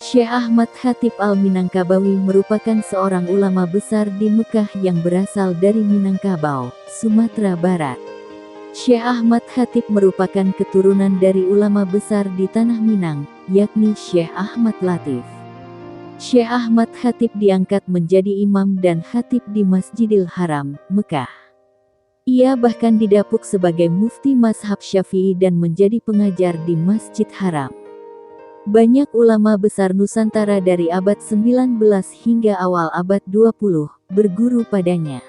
Syekh Ahmad Khatib Al-Minangkabawi merupakan seorang ulama besar di Mekah yang berasal dari Minangkabau, Sumatera Barat. Syekh Ahmad Khatib merupakan keturunan dari ulama besar di Tanah Minang, yakni Syekh Ahmad Latif. Syekh Ahmad Khatib diangkat menjadi imam dan khatib di Masjidil Haram, Mekah. Ia bahkan didapuk sebagai mufti mazhab Syafi'i dan menjadi pengajar di Masjid Haram. Banyak ulama besar Nusantara dari abad 19 hingga awal abad 20 berguru padanya.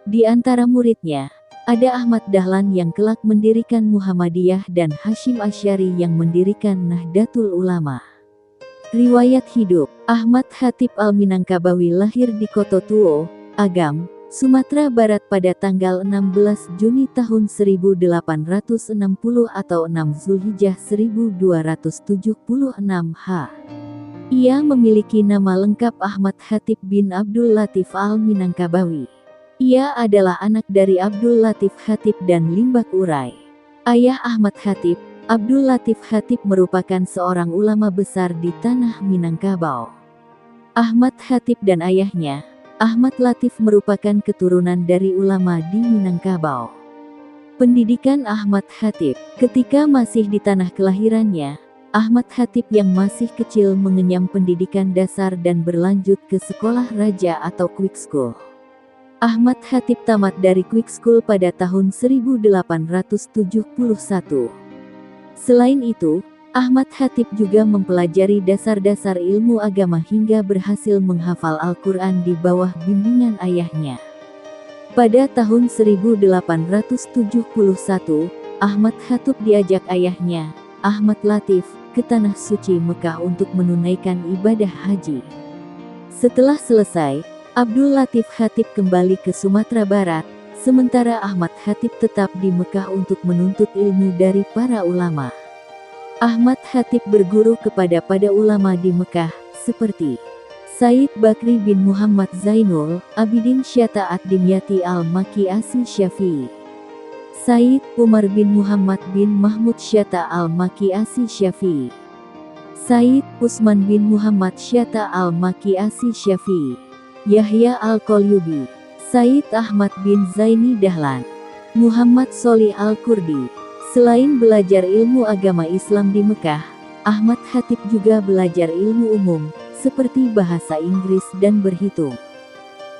Di antara muridnya, ada Ahmad Dahlan yang kelak mendirikan Muhammadiyah dan Hasyim Asy'ari yang mendirikan Nahdlatul Ulama. Riwayat hidup: Ahmad Khatib Al-Minangkabawi lahir di Kototuo, Agam, Sumatera Barat pada tanggal 16 Juni tahun 1860 atau 6 Zulhijjah 1276 H. Ia memiliki nama lengkap Ahmad Khatib bin Abdul Latif Al-Minangkabawi. Ia adalah anak dari Abdul Latif Khatib dan Limbak Urai. Ayah Ahmad Khatib, Abdul Latif Khatib merupakan seorang ulama besar di tanah Minangkabau. Ahmad Khatib dan ayahnya, Ahmad Latif merupakan keturunan dari ulama di Minangkabau. Pendidikan Ahmad Khatib: ketika masih di tanah kelahirannya, Ahmad Khatib yang masih kecil mengenyam pendidikan dasar dan berlanjut ke sekolah raja atau quick school. Ahmad Khatib tamat dari quick school pada tahun 1871. Selain itu, Ahmad Khatib juga mempelajari dasar-dasar ilmu agama hingga berhasil menghafal Al-Quran di bawah bimbingan ayahnya. Pada tahun 1871, Ahmad Khatib diajak ayahnya, Ahmad Latif, ke Tanah Suci Mekah untuk menunaikan ibadah haji. Setelah selesai, Abdul Latif Khatib kembali ke Sumatera Barat, sementara Ahmad Khatib tetap di Mekah untuk menuntut ilmu dari para ulama. Ahmad Khatib berguru kepada ulama di Mekah, seperti Said Bakri bin Muhammad Zainul Abidin Syata'at Dimyati Al-Maki Asi Syafi'i, Said Umar bin Muhammad bin Mahmud Syata Al-Maki Asi Syafi'i, Said Usman bin Muhammad Syata Al-Maki Asi Syafi'i, Yahya Al-Qalyubi, Said Ahmad bin Zaini Dahlan, Muhammad Sholih Al-Kurdi. Selain belajar ilmu agama Islam di Mekah, Ahmad Khatib juga belajar ilmu umum, seperti bahasa Inggris dan berhitung.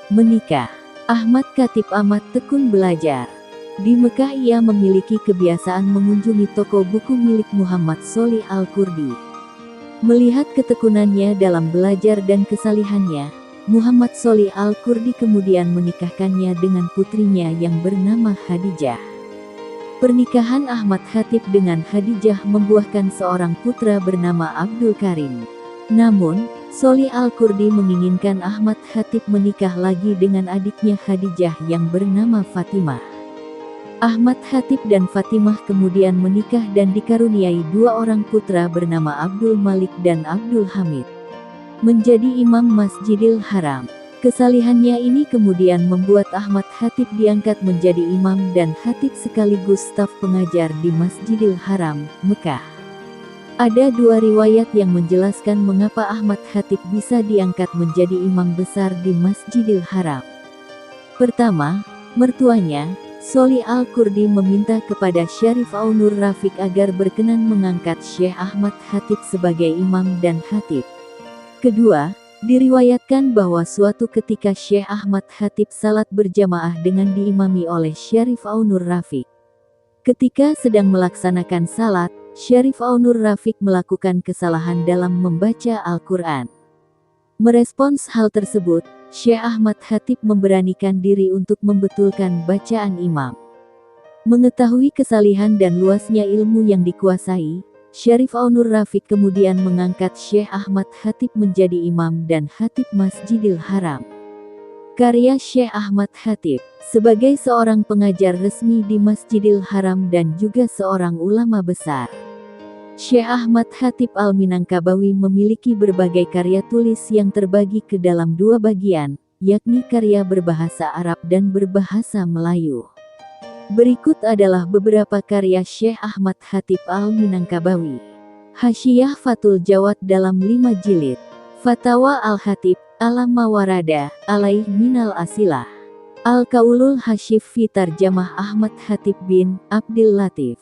Menikah: Ahmad Khatib amat tekun belajar. Di Mekah ia memiliki kebiasaan mengunjungi toko buku milik Muhammad Sholih Al-Kurdi. Melihat ketekunannya dalam belajar dan kesalihannya, Muhammad Sholih Al-Kurdi kemudian menikahkannya dengan putrinya yang bernama Khadijah. Pernikahan Ahmad Khatib dengan Khadijah membuahkan seorang putra bernama Abdul Karim. Namun, Sholih Al-Kurdi menginginkan Ahmad Khatib menikah lagi dengan adiknya Khadijah yang bernama Fatimah. Ahmad Khatib dan Fatimah kemudian menikah dan dikaruniai dua orang putra bernama Abdul Malik dan Abdul Hamid. Menjadi imam Masjidil Haram. Kesalihannya ini kemudian membuat Ahmad Khatib diangkat menjadi imam dan khatib sekaligus staf pengajar di Masjidil Haram, Mekah. Ada dua riwayat yang menjelaskan mengapa Ahmad Khatib bisa diangkat menjadi imam besar di Masjidil Haram. Pertama, mertuanya, Sholih Al-Kurdi meminta kepada Syarif Aunur Rafiq agar berkenan mengangkat Syekh Ahmad Khatib sebagai imam dan khatib. Kedua, diriwayatkan bahwa suatu ketika Syekh Ahmad Khatib salat berjamaah dengan diimami oleh Syarif Aunur Rafiq. Ketika sedang melaksanakan salat, Syarif Aunur Rafiq melakukan kesalahan dalam membaca Al-Quran. Merespons hal tersebut, Syekh Ahmad Khatib memberanikan diri untuk membetulkan bacaan imam. Mengetahui kesalihan dan luasnya ilmu yang dikuasai, Syarif Aunur Rafiq kemudian mengangkat Syekh Ahmad Khatib menjadi imam dan khatib Masjidil Haram. Karya Syekh Ahmad Khatib: sebagai seorang pengajar resmi di Masjidil Haram dan juga seorang ulama besar, Syekh Ahmad Khatib Al-Minangkabawi memiliki berbagai karya tulis yang terbagi ke dalam dua bagian, yakni karya berbahasa Arab dan berbahasa Melayu. Berikut adalah beberapa karya Syekh Ahmad Khatib Al-Minangkabawi. Hasyiyah Fathul Jawad dalam 5 jilid. Fatawa Al-Khatib, Alam Mawarada, Alaih Minal Asilah. Al-Qaulul Hasyif fi Tarjamah Ahmad Khatib bin Abdil Latif.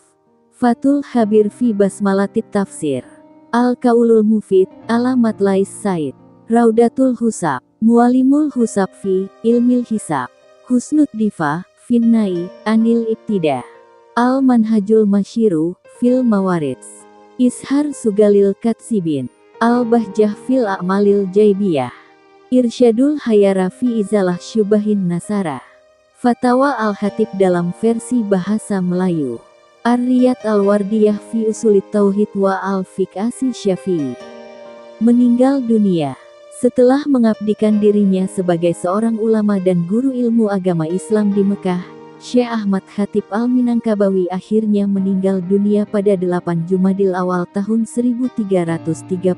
Fathul Khabir fi Basmalatit Tafsir. Al-Qaulul Mufid, Alamat Lais Said. Raudatul Husab, Mualimul Husab fi Ilmil Hisab. Husnud Difa, Finnai, Anil Ibtidah. Al-Manhajul Masyiru, fil Mawarits. Ishar Sugalil Katsibin. Al-Bahjah fil A'malil Jaibiyah. Irsyadul Hayara fi Izalah Syubahin Nasara. Fatawa Al-Khatib dalam versi bahasa Melayu. Ar-Riyad Al-Wardiyah fi Usulit Tauhid wa Al-Fiqh Syafi'i. Meninggal dunia. Setelah mengabdikan dirinya sebagai seorang ulama dan guru ilmu agama Islam di Mekah, Syekh Ahmad Khatib Al-Minangkabawi akhirnya meninggal dunia pada 8 Jumadil Awal tahun 1334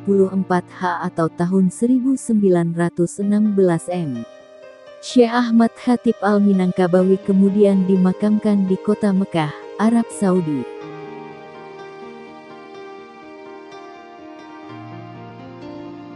H atau tahun 1916 M. Syekh Ahmad Khatib Al-Minangkabawi kemudian dimakamkan di kota Mekah, Arab Saudi.